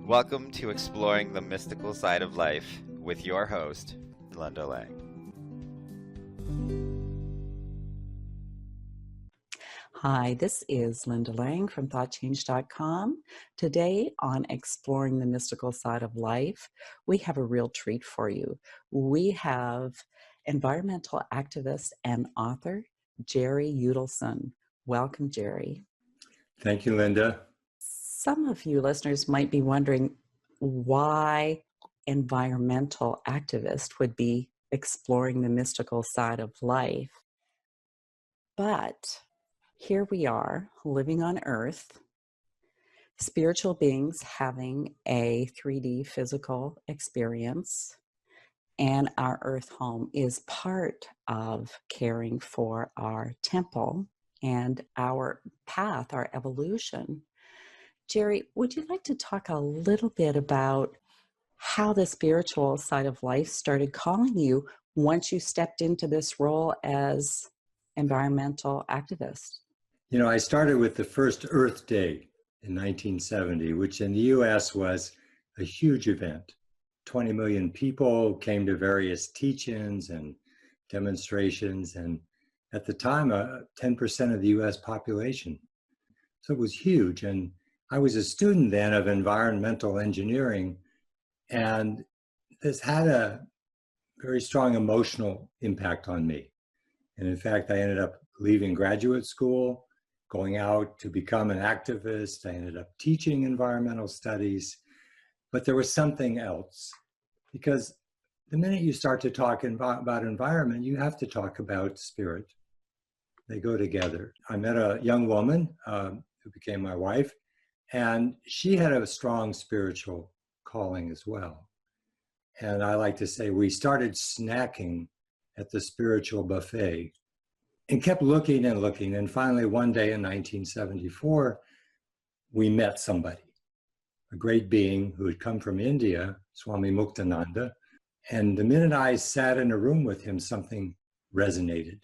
Welcome to Exploring the Mystical Side of Life with your host, Linda Lang. Hi, this is Linda Lang from ThoughtChange.com. Today on Exploring the Mystical Side of Life, we have a real treat for you. We have environmental activist and author, Jerry Udelson. Welcome, Jerry. Thank you, Linda. Some of you listeners might be wondering why environmental activist would be exploring the mystical side of life. But here we are, living on Earth, spiritual beings having a 3D physical experience, and our Earth home is part of caring for our temple and our path, our evolution. Jerry, would you like to talk a little bit about how the spiritual side of life started calling you once you stepped into this role as environmental activist? You know, I started with the first Earth Day in 1970, which in the US was a huge event. 20 million people came to various teach-ins and demonstrations, and at the time, 10% of the US population. So it was huge. And I was a student then of environmental engineering, and this had a very strong emotional impact on me. And in fact, I ended up leaving graduate school, going out to become an activist. I ended up teaching environmental studies, but there was something else. Because the minute you start to talk about environment, you have to talk about spirit. They go together. I met a young woman who became my wife, and she had a strong spiritual calling as well. And I like to say we started snacking at the spiritual buffet and kept looking and looking. And finally, one day in 1974, we met somebody, a great being who had come from India, Swami Muktananda. And the minute I sat in a room with him, something resonated.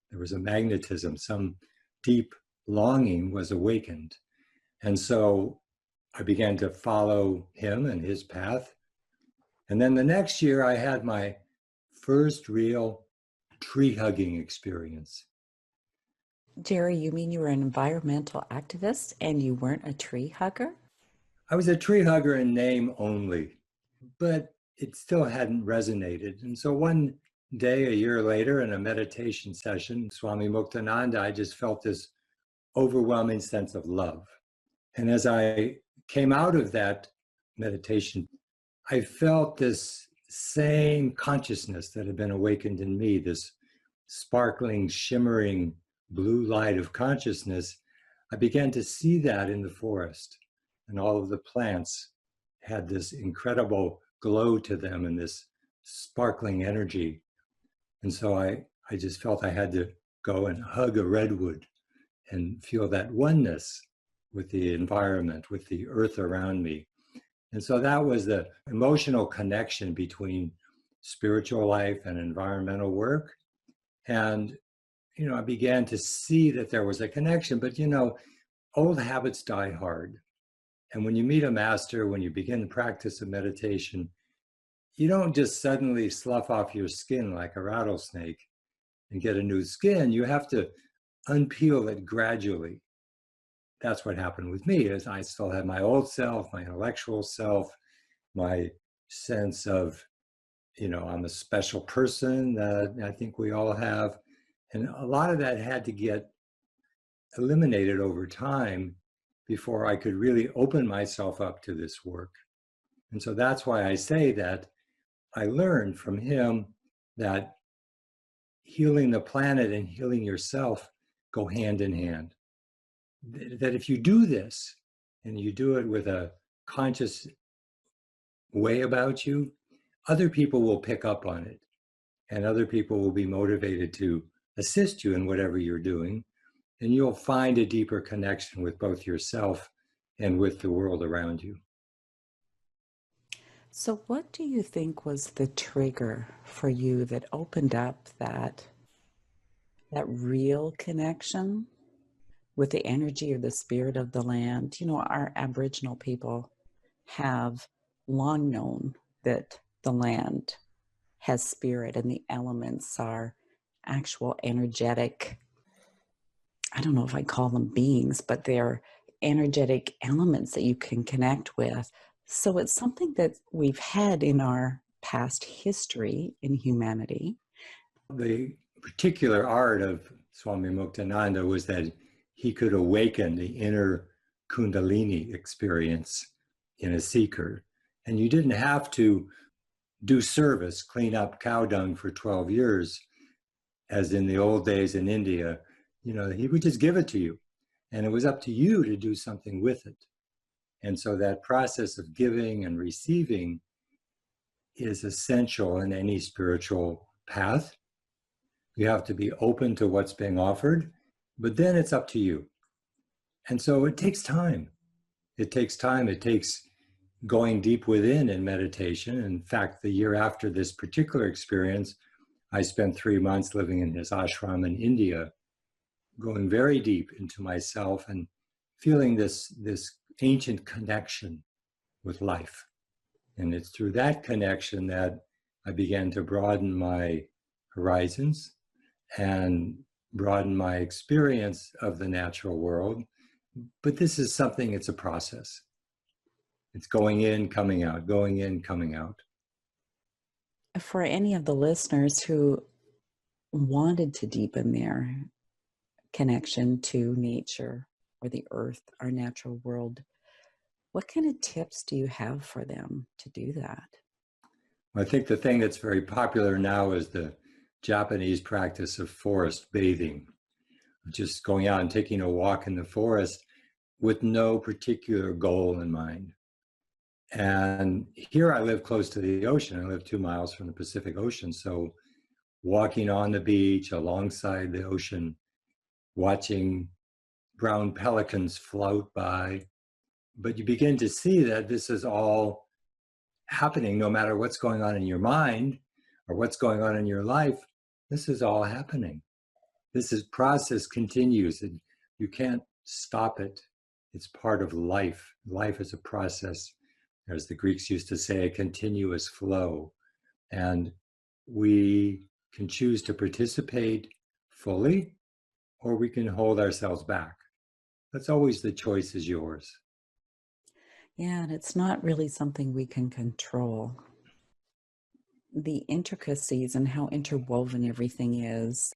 There was a magnetism, some deep longing was awakened. And so I began to follow him and his path. And then the next year, I had my first real tree hugging experience. Jerry, you mean you were an environmental activist and you weren't a tree hugger? I was a tree hugger in name only, but it still hadn't resonated. And so one day, a year later, in a meditation session, Swami Muktananda, I just felt this overwhelming sense of love. And as I came out of that meditation, I felt this same consciousness that had been awakened in me, this sparkling, shimmering blue light of consciousness. I began to see that in the forest, and all of the plants had this incredible glow to them and this sparkling energy. And so I just felt I had to go and hug a redwood and feel that oneness with the environment, with the earth around me. And so that was the emotional connection between spiritual life and environmental work. And, you know, I began to see that there was a connection, but, you know, old habits die hard. And when you meet a master, when you begin the practice of meditation, you don't just suddenly slough off your skin like a rattlesnake and get a new skin. You have to unpeel it gradually. That's what happened with me, is I still had my old self, my intellectual self, my sense of, you know, I'm a special person that I think we all have. And a lot of that had to get eliminated over time before I could really open myself up to this work. And so that's why I say that I learned from him that healing the planet and healing yourself go hand in hand. That if you do this, and you do it with a conscious way about you, other people will pick up on it, and other people will be motivated to assist you in whatever you're doing, and you'll find a deeper connection with both yourself and with the world around you. So what do you think was the trigger for you that opened up that real connection with the energy or the spirit of the land? You know, our Aboriginal people have long known that the land has spirit and the elements are actual energetic, I don't know if I call them beings, but they're energetic elements that you can connect with. So it's something that we've had in our past history in humanity. The particular art of Swami Muktananda was that he could awaken the inner Kundalini experience in a seeker. And you didn't have to do service, clean up cow dung for 12 years, as in the old days in India. You know, he would just give it to you. And it was up to you to do something with it. And so that process of giving and receiving is essential in any spiritual path. You have to be open to what's being offered, but then it's up to you. And so it takes time. It takes time. It takes going deep within in meditation. In fact, the year after this particular experience, I spent 3 months living in his ashram in India, going very deep into myself and feeling this ancient connection with life. And it's through that connection that I began to broaden my horizons and broaden my experience of the natural world. But this is something, it's a process. It's going in, coming out, going in, coming out. For any of the listeners who wanted to deepen their connection to nature or the earth, our natural world, what kind of tips do you have for them to do that? I think the thing that's very popular now is the Japanese practice of forest bathing, just going out and taking a walk in the forest with no particular goal in mind. And here I live close to the ocean. I live 2 miles from the Pacific Ocean. So walking on the beach alongside the ocean, watching brown pelicans float by, but you begin to see that this is all happening no matter what's going on in your mind or what's going on in your life. This is all happening. This process continues, and you can't stop it. It's part of life. Life is a process, as the Greeks used to say, a continuous flow. And we can choose to participate fully, or we can hold ourselves back. That's always, the choice is yours. Yeah, and it's not really something we can control. The intricacies and how interwoven everything is.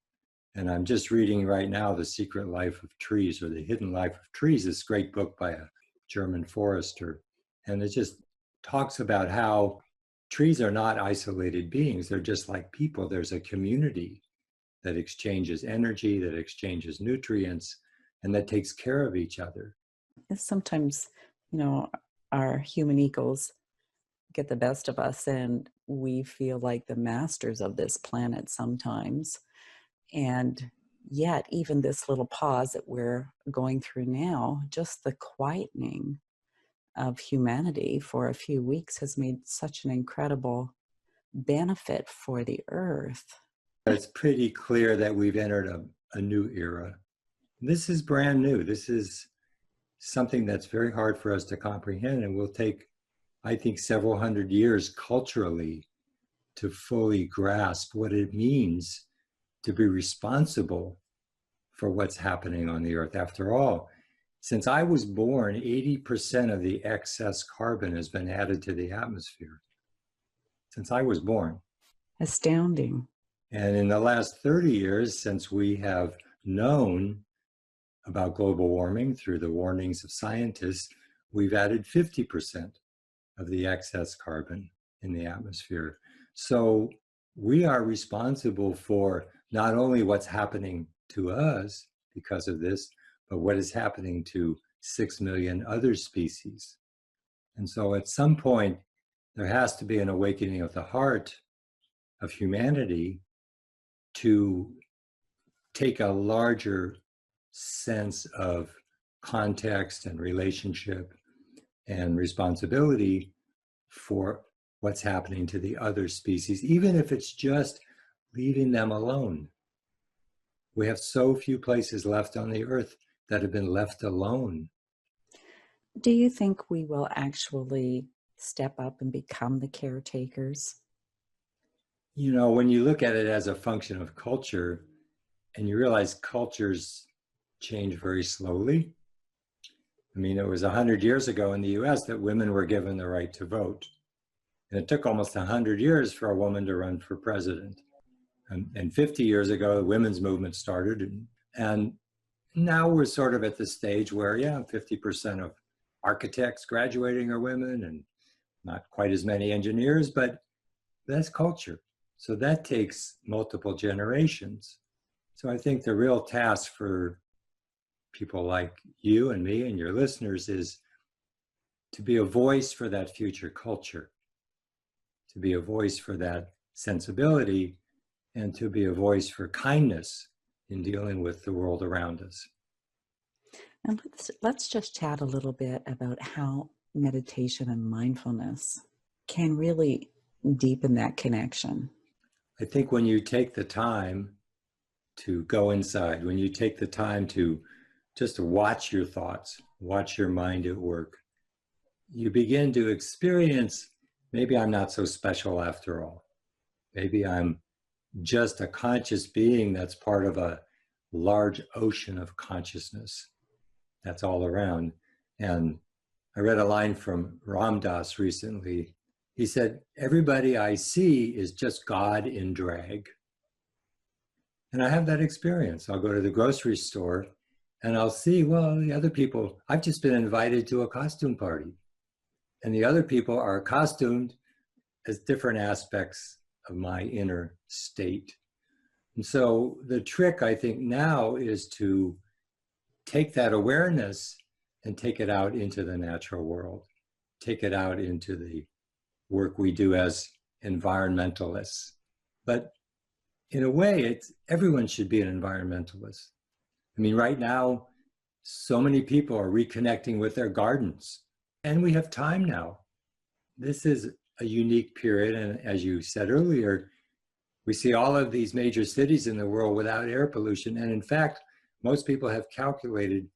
And I'm just reading right now The Secret Life of Trees, or The Hidden Life of Trees, this great book by a German forester. And it just talks about how trees are not isolated beings. They're just like people. There's a community that exchanges energy, that exchanges nutrients, and that takes care of each other. Sometimes, our human egos get the best of us and we feel like the masters of this planet sometimes. And yet, even this little pause that we're going through now, just the quietening of humanity for a few weeks has made such an incredible benefit for the earth. It's pretty clear that we've entered a new era. This is brand new. This is something that's very hard for us to comprehend, and will take, I think, several hundred years culturally to fully grasp what it means to be responsible for what's happening on the earth. After all, since I was born, 80% of the excess carbon has been added to the atmosphere. Since I was born. Astounding. And in the last 30 years, since we have known about global warming through the warnings of scientists, we've added 50% of the excess carbon in the atmosphere. So we are responsible for not only what's happening to us because of this, but what is happening to 6 million other species. And so at some point, there has to be an awakening of the heart of humanity to take a larger sense of context and relationship and responsibility for what's happening to the other species, even if it's just leaving them alone. We have so few places left on the earth that have been left alone. Do you think we will actually step up and become the caretakers? When you look at it as a function of culture and you realize cultures change very slowly. I mean, it was 100 years ago in the US that women were given the right to vote. And it took almost 100 years for a woman to run for president. And 50 years ago, the women's movement started. And now we're sort of at the stage where, 50% of architects graduating are women and not quite as many engineers, but that's culture. So that takes multiple generations. So I think the real task for people like you and me and your listeners is to be a voice for that future culture, to be a voice for that sensibility, and to be a voice for kindness in dealing with the world around us. And let's just chat a little bit about how meditation and mindfulness can really deepen that connection. I think when you take the time to go inside, when you take the time to just watch your thoughts, watch your mind at work, you begin to experience, maybe I'm not so special after all. Maybe I'm just a conscious being that's part of a large ocean of consciousness that's all around. And I read a line from Ram Dass recently. He said, everybody I see is just God in drag. And I have that experience. I'll go to the grocery store and I'll see, well, the other people, I've just been invited to a costume party. And the other people are costumed as different aspects of my inner state. And so the trick, I think, now is to take that awareness and take it out into the natural world, take it out into the work we do as environmentalists. But in a way, everyone should be an environmentalist. I mean, right now, so many people are reconnecting with their gardens, and we have time now. This is a unique period, and as you said earlier, we see all of these major cities in the world without air pollution, and in fact, most people have calculated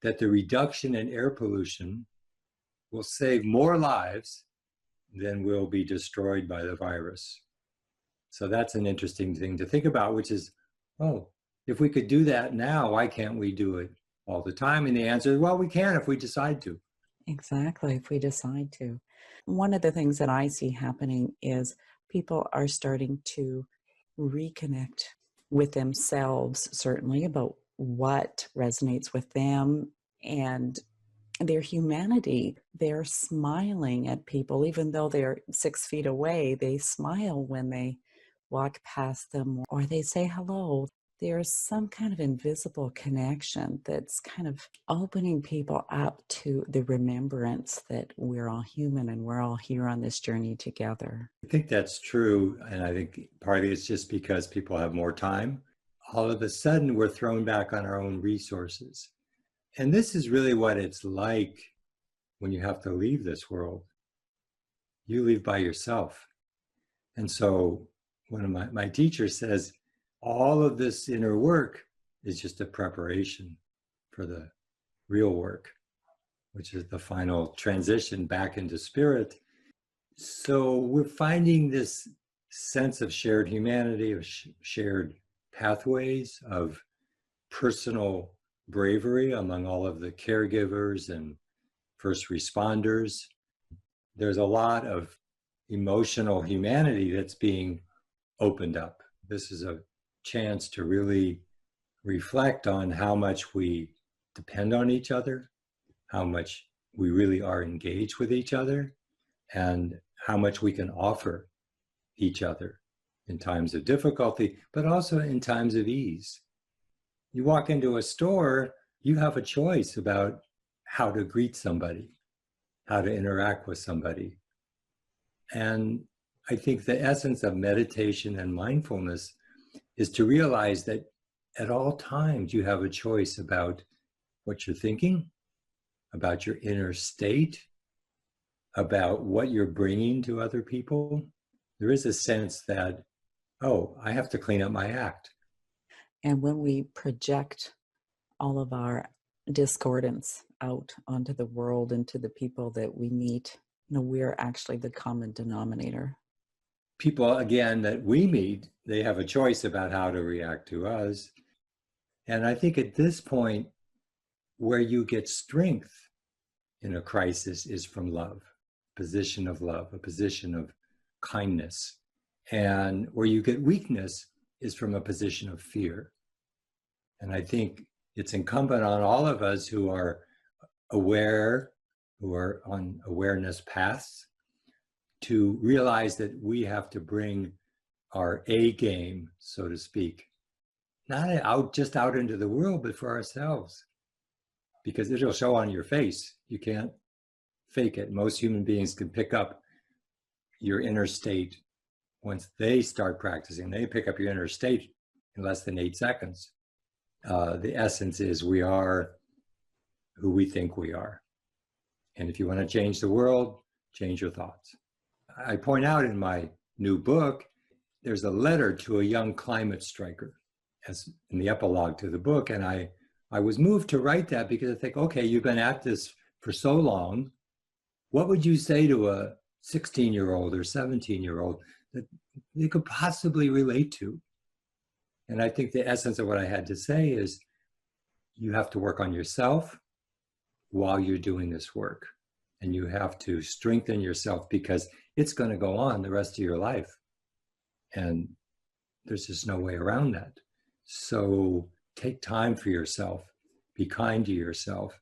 that the reduction in air pollution will save more lives than will be destroyed by the virus. So that's an interesting thing to think about, which is, oh, if we could do that now, why can't we do it all the time? And the answer is, well, we can if we decide to. Exactly, if we decide to. One of the things that I see happening is people are starting to reconnect with themselves, certainly about what resonates with them and their humanity. They're smiling at people, even though they're 6 feet away. They smile when they walk past them or they say hello. There's some kind of invisible connection that's kind of opening people up to the remembrance that we're all human and we're all here on this journey together. I think that's true. And I think partly it's just because people have more time. All of a sudden, we're thrown back on our own resources. And this is really what it's like when you have to leave this world. You leave by yourself. And so one of my teachers says, all of this inner work is just a preparation for the real work, which is the final transition back into spirit. So we're finding this sense of shared humanity, of shared pathways, of personal bravery among all of the caregivers and first responders. There's a lot of emotional humanity that's being opened up. This is a chance to really reflect on how much we depend on each other, how much we really are engaged with each other, and how much we can offer each other in times of difficulty, but also in times of ease. You walk into a store, you have a choice about how to greet somebody, how to interact with somebody. And I think the essence of meditation and mindfulness is to realize that at all times you have a choice about what you're thinking, about your inner state, about what you're bringing to other people. There is a sense that, oh, I have to clean up my act. And when we project all of our discordance out onto the world and to the people that we meet, we're actually the common denominator. People, again, that we meet, they have a choice about how to react to us. And I think at this point, where you get strength in a crisis is from love, position of love, a position of kindness. And where you get weakness is from a position of fear. And I think it's incumbent on all of us who are aware, who are on awareness paths, to realize that we have to bring our A game, so to speak, not out just out into the world, but for ourselves, because it'll show on your face. You can't fake it. Most human beings can pick up your inner state once they start practicing. They pick up your inner state in less than 8 seconds. The essence is we are who we think we are. And if you want to change the world, change your thoughts. I point out in my new book, there's a letter to a young climate striker as in the epilogue to the book. And I was moved to write that because I think, okay, you've been at this for so long. What would you say to a 16-year-old or 17-year-old that they could possibly relate to? And I think the essence of what I had to say is you have to work on yourself while you're doing this work. And you have to strengthen yourself because it's going to go on the rest of your life. And there's just no way around that. So take time for yourself, be kind to yourself.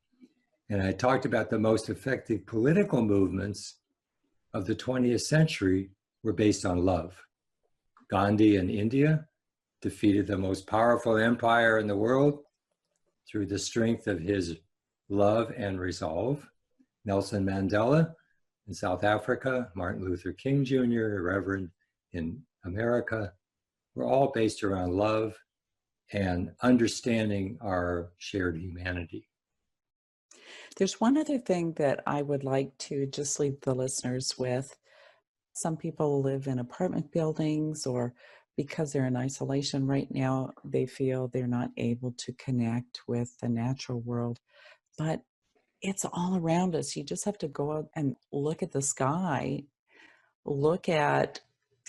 And I talked about the most effective political movements of the 20th century were based on love. Gandhi in India defeated the most powerful empire in the world through the strength of his love and resolve. Nelson Mandela in South Africa, Martin Luther King Jr., Reverend in America, were all based around love and understanding our shared humanity. There's one other thing that I would like to just leave the listeners with. Some people live in apartment buildings, or because they're in isolation right now, they feel they're not able to connect with the natural world. But it's all around us. You just have to go out and look at the sky, look at,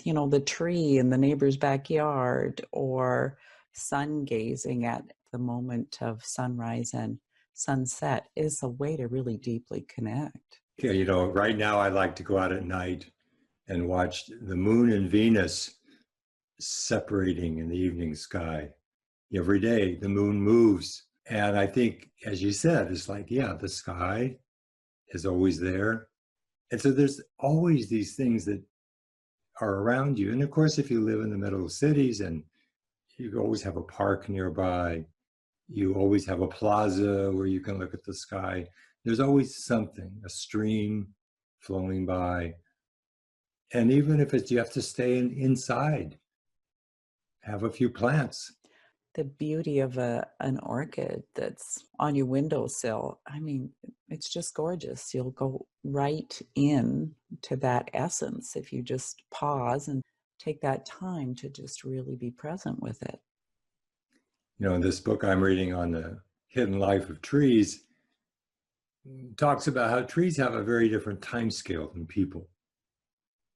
the tree in the neighbor's backyard, or sun gazing at the moment of sunrise and sunset is a way to really deeply connect. Yeah, right now I like to go out at night and watch the moon and Venus separating in the evening sky. Every day the moon moves. And I think, as you said, it's like, yeah, the sky is always there. And so there's always these things that are around you. And of course, if you live in the middle of cities and you always have a park nearby, you always have a plaza where you can look at the sky. There's always something, a stream flowing by. And even if you have to stay inside, have a few plants. The beauty of an orchid that's on your windowsill, it's just gorgeous. You'll go right in to that essence if you just pause and take that time to just really be present with it. In this book I'm reading on the hidden life of trees, talks about how trees have a very different time scale than people.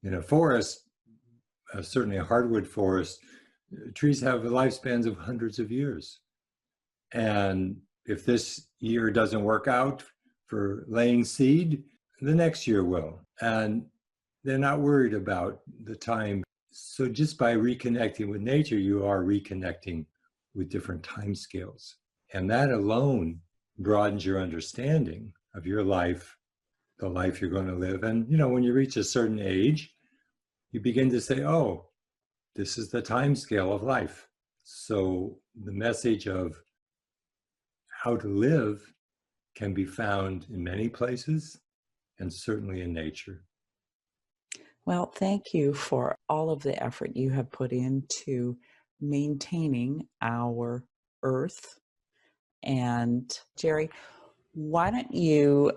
In a forest, certainly a hardwood forest, trees have lifespans of hundreds of years. And if this year doesn't work out for laying seed, the next year will. And they're not worried about the time. So just by reconnecting with nature, you are reconnecting with different time scales. And that alone broadens your understanding of your life, the life you're going to live. And, when you reach a certain age, you begin to say, oh, this is the time scale of life. So the message of how to live can be found in many places and certainly in nature. Well, thank you for all of the effort you have put into maintaining our earth. And Jerry, why don't you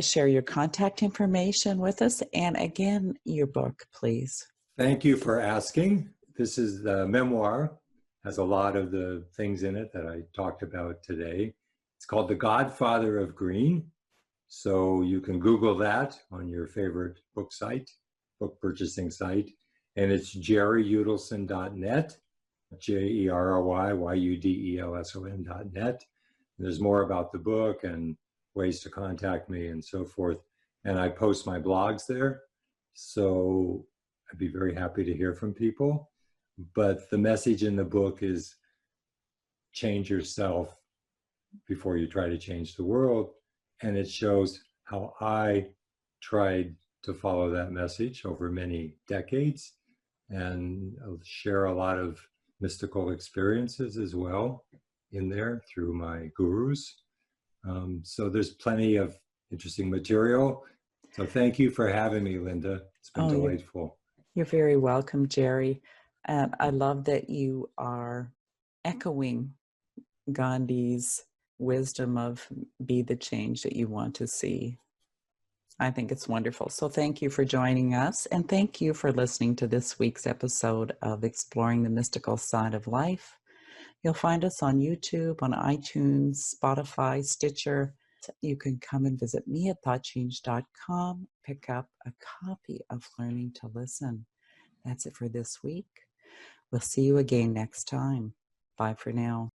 share your contact information with us, and again, your book, please. Thank you for asking. This is the memoir, has a lot of the things in it that I talked about today. It's called The Godfather of Green. So you can Google that on your favorite book purchasing site. And it's jerryudelson.net, JERRYYUDELSON.net. There's more about the book and ways to contact me and so forth. And I post my blogs there. So I'd be very happy to hear from people. But the message in the book is change yourself before you try to change the world. And it shows how I tried to follow that message over many decades, and I'll share a lot of mystical experiences as well in there through my gurus. So there's plenty of interesting material. So thank you for having me, Linda. It's been delightful. You're very welcome, Jerry. And I love that you are echoing Gandhi's wisdom of be the change that you want to see. I think it's wonderful. So thank you for joining us, and thank you for listening to this week's episode of Exploring the Mystical Side of Life. You'll find us on YouTube, on iTunes, Spotify, Stitcher. You can come and visit me at thoughtchange.com, pick up a copy of Learning to Listen. That's it for this week. We'll see you again next time. Bye for now.